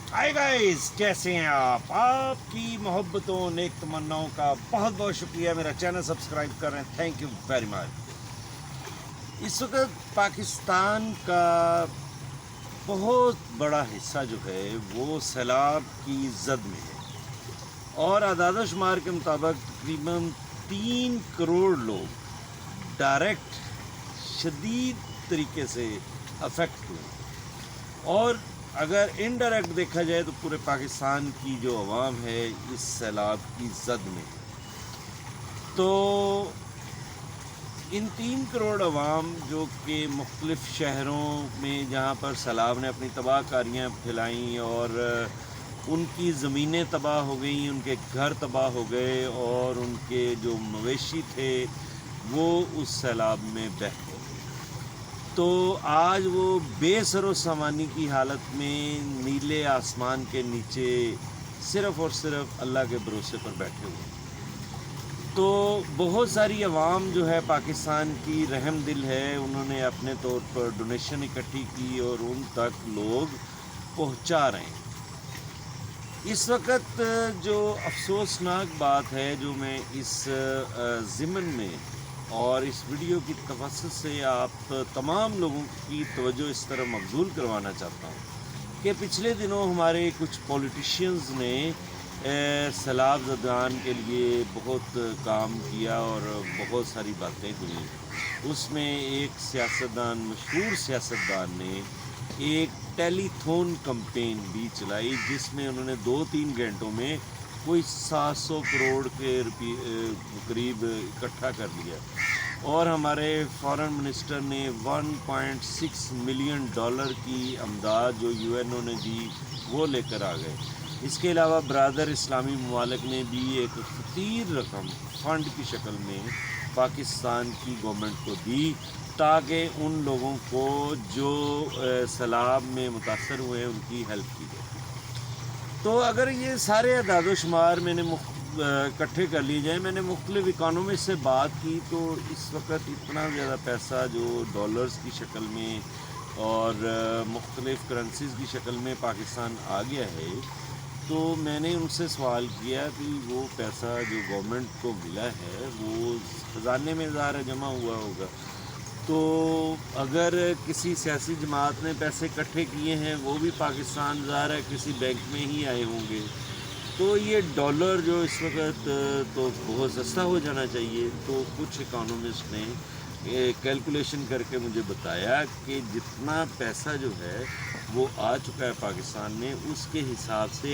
Hi guys, कैसे हैं आप? आपकी मोहब्बतों नेक तमन्नाओं का बहुत बहुत शुक्रिया। मेरा चैनल सब्सक्राइब कर रहे हैं, थैंक यू वेरी मच। इस वक्त पाकिस्तान का बहुत बड़ा हिस्सा जो है वो सैलाब की जद में है और आदाद शुमार के मुताबिक तकरीबन 3 करोड़ लोग डायरेक्ट शदीद तरीके से अफेक्ट हुए और अगर इनडायरेक्ट देखा जाए तो पूरे पाकिस्तान की जो आवाम है इस सैलाब की जद में है। तो इन 3 करोड़ आवाम जो कि मुख्तलिफ़ शहरों में जहाँ पर सैलाब ने अपनी तबाहकारियाँ फैलाई और उनकी ज़मीनें तबाह हो गई, उनके घर तबाह हो गए और उनके जो मवेशी थे वो उस सैलाब में बह गए। तो आज वो बेसरो सामानी की हालत में नीले आसमान के नीचे सिर्फ़ और सिर्फ अल्लाह के भरोसे पर बैठे हुए। तो बहुत सारी आवाम जो है पाकिस्तान की रहम दिल है, उन्होंने अपने तौर पर डोनेशन इकट्ठी की और उन तक लोग पहुंचा रहे हैं। इस वक्त जो अफसोसनाक बात है जो मैं इस ज़िमन में और इस वीडियो की तवज्जो से आप तमाम लोगों की तवज्जो इस तरह मबजूल करवाना चाहता हूँ कि पिछले दिनों हमारे कुछ पॉलिटिशियंस ने सैलाब ज़दान के लिए बहुत काम किया और बहुत सारी बातें हुई। उसमें एक सियासतदान, मशहूर सियासतदान ने एक टेलीथॉन कैंपेन भी चलाई जिसमें उन्होंने 2-3 घंटों में कोई 700 करोड़ के करीब इकट्ठा कर लिया और हमारे फॉरेन मिनिस्टर ने 1.6 मिलियन डॉलर की अमदाद जो यूएनओ ने दी वो लेकर आ गए। इसके अलावा बरादर इस्लामी ममालिक ने भी एक खतीर रकम फ़ंड की शक्ल में पाकिस्तान की गवर्नमेंट को दी ताकि उन लोगों को जो सैलाब में मुतासर हुए हैं उनकी हेल्प की जाए। तो अगर ये सारे अदाद शुमार मैंने इकट्ठे कर लिए जाए, मैंने मुख्तलिफ़ इकानॉमिस्ट से बात की तो इस वक्त इतना ज़्यादा पैसा जो डॉलर्स की शक्ल में और मुख्तलिफ़ करेंसीज़ की शक्ल में पाकिस्तान आ गया है। तो मैंने उनसे सवाल किया कि वो पैसा जो गवर्नमेंट को मिला है वो ख़जाने में ज़ाहिर जमा हुआ होगा, तो अगर किसी सियासी जमात ने पैसे इकट्ठे किए हैं वो भी पाकिस्तान ज़ाहिर है किसी बैंक में ही आए होंगे, तो ये डॉलर जो इस वक्त तो बहुत सस्ता हो जाना चाहिए। तो कुछ इकोनॉमिस्ट ने कैलकुलेशन करके मुझे बताया कि जितना पैसा जो है वो आ चुका है पाकिस्तान में उसके हिसाब से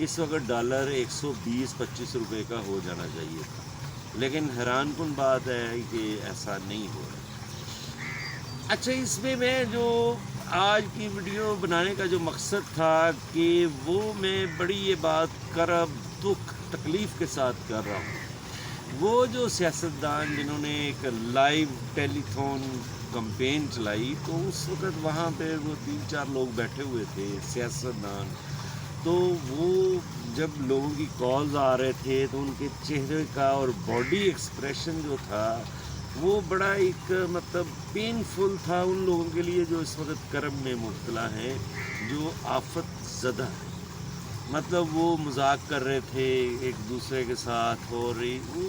इस वक्त डॉलर 120-25 रुपये का हो जाना चाहिए था, लेकिन हैरानकुन बात है कि ऐसा नहीं हो रहा। अच्छा, इसमें मैं जो आज की वीडियो बनाने का जो मकसद था कि वो मैं बड़ी ये बात दुख तकलीफ़ के साथ कर रहा हूँ। वो जो सियासतदान जिन्होंने एक लाइव टेलीथॉन कैंपेन चलाई तो उस वक़्त वहाँ पे वो 3-4 लोग बैठे हुए थे सियासतदान। तो वो जब लोगों की कॉल्स आ रहे थे तो उनके चेहरे का और बॉडी एक्सप्रेशन जो था वो बड़ा एक मतलब पेनफुल था उन लोगों के लिए जो इस वक्त कर्ब में मुब्तला हैं, जो आफत ज़दा है। मतलब वो मजाक कर रहे थे एक दूसरे के साथ और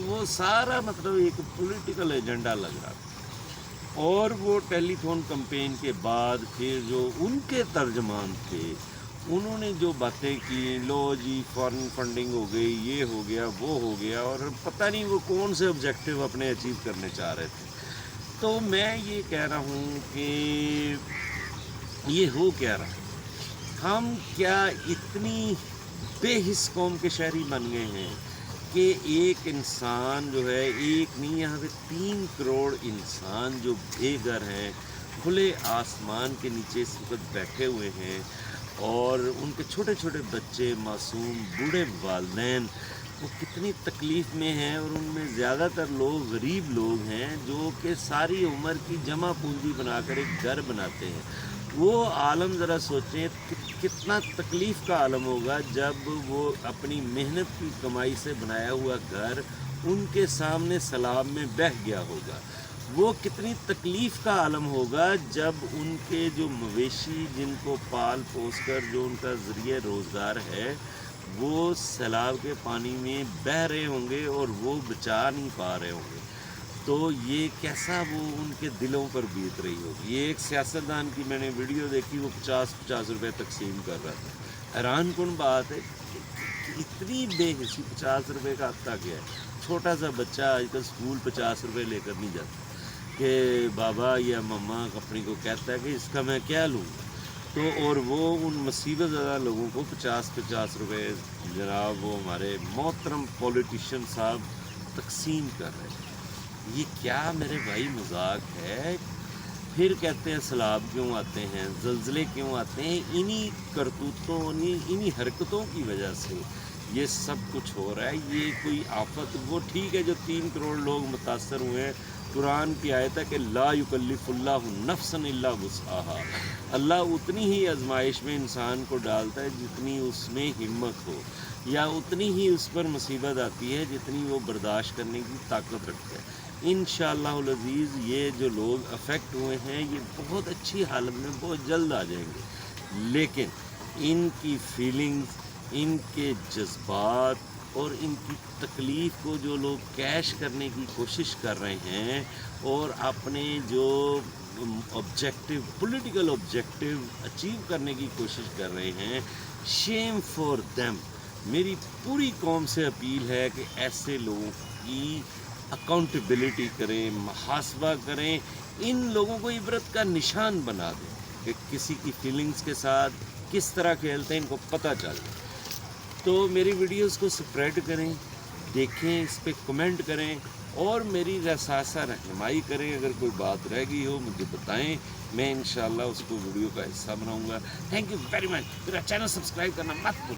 वो सारा मतलब एक पॉलिटिकल एजेंडा लग रहा था। और वो टेलीथॉन कैंपेन के बाद फिर जो उनके तर्जमान थे उन्होंने जो बातें की, लो जी फॉरेन फंडिंग हो गई, ये हो गया, वो हो गया, और पता नहीं वो कौन से ऑब्जेक्टिव अपने अचीव करने चाह रहे थे। तो मैं ये कह रहा हूँ कि ये हो क्या रहा है, हम क्या इतनी बेहिस कौम के शहरी बन गए हैं कि एक इंसान जो है, एक नहीं यहाँ पे 3 करोड़ इंसान जो बेघर हैं, खुले आसमान के नीचे इस वक्त बैठे हुए हैं और उनके छोटे छोटे बच्चे, मासूम, बूढ़े वालिदैन वो कितनी तकलीफ़ में हैं और उनमें ज़्यादातर लोग गरीब लोग हैं जो कि सारी उम्र की जमा पूंजी बनाकर एक घर बनाते हैं। वो आलम ज़रा सोचें कितना तकलीफ़ का आलम होगा जब वो अपनी मेहनत की कमाई से बनाया हुआ घर उनके सामने सैलाब में बह गया होगा। وہ کتنی تکلیف کا عالم ہوگا جب ان کے جو مویشی جن کو پال پوس کر جو ان کا ذریعہ روزگار ہے وہ سیلاب کے پانی میں بہہ رہے ہوں گے اور وہ بچا نہیں پا رہے ہوں گے، تو یہ کیسا وہ ان کے دلوں پر بیت رہی ہوگی۔ یہ ایک سیاستدان کی میں نے ویڈیو دیکھی، وہ 50 روپے تقسیم کر رہا تھا۔ حیران کن بات ہے کہ اتنی بے حسی، 50 روپے کا حق کیا ہے؟ چھوٹا سا بچہ آج کل اسکول 50 روپے لے کر نہیں جاتا کہ بابا یا مما اپنی کو کہتا ہے کہ اس کا میں کیا لوں، تو اور وہ ان مصیبت زدہ لوگوں کو 50 روپے جناب وہ ہمارے محترم پولیٹیشین صاحب تقسیم کر رہے ہیں۔ یہ کیا میرے بھائی مذاق ہے؟ پھر کہتے ہیں سیلاب کیوں آتے ہیں، زلزلے کیوں آتے ہیں؟ انہی کرتوتوں انہی حرکتوں کی وجہ سے یہ سب کچھ ہو رہا ہے۔ یہ کوئی آفت، وہ ٹھیک ہے جو 3 کروڑ لوگ متاثر ہوئے ہیں، قرآن کی آیت ہے کہ لا یکلف اللہ نفسا الا وسعہا، اللہ اتنی ہی آزمائش میں انسان کو ڈالتا ہے جتنی اس میں ہمت ہو، یا اتنی ہی اس پر مصیبت آتی ہے جتنی وہ برداشت کرنے کی طاقت رکھتا ہے۔ انشاءاللہ العزیز یہ جو لوگ افیکٹ ہوئے ہیں یہ بہت اچھی حالت میں بہت جلد آ جائیں گے، لیکن ان کی فیلنگز، ان کے جذبات اور ان کی تکلیف کو جو لوگ کیش کرنے کی کوشش کر رہے ہیں اور اپنے جو آبجیکٹیو، پولیٹیکل آبجیکٹیو اچیو کرنے کی کوشش کر رہے ہیں، شیم فار دیم۔ میری پوری قوم سے اپیل ہے کہ ایسے لوگوں کی اکاؤنٹیبلٹی کریں، محاسبہ کریں، ان لوگوں کو عبرت کا نشان بنا دیں کہ کسی کی فیلنگز کے ساتھ کس طرح کھیلتے ہیں، ان کو پتہ چل جائے۔ تو میری ویڈیوز کو سپریڈ کریں، دیکھیں، اس پہ کمنٹ کریں اور میری رساسہ رہنمائی کریں۔ اگر کوئی بات رہ گئی ہو مجھے بتائیں، میں انشاءاللہ اس کو ویڈیو کا حصہ بناؤں گا۔ Thank you very much. میرا چینل سبسکرائب کرنا مت بھولیں۔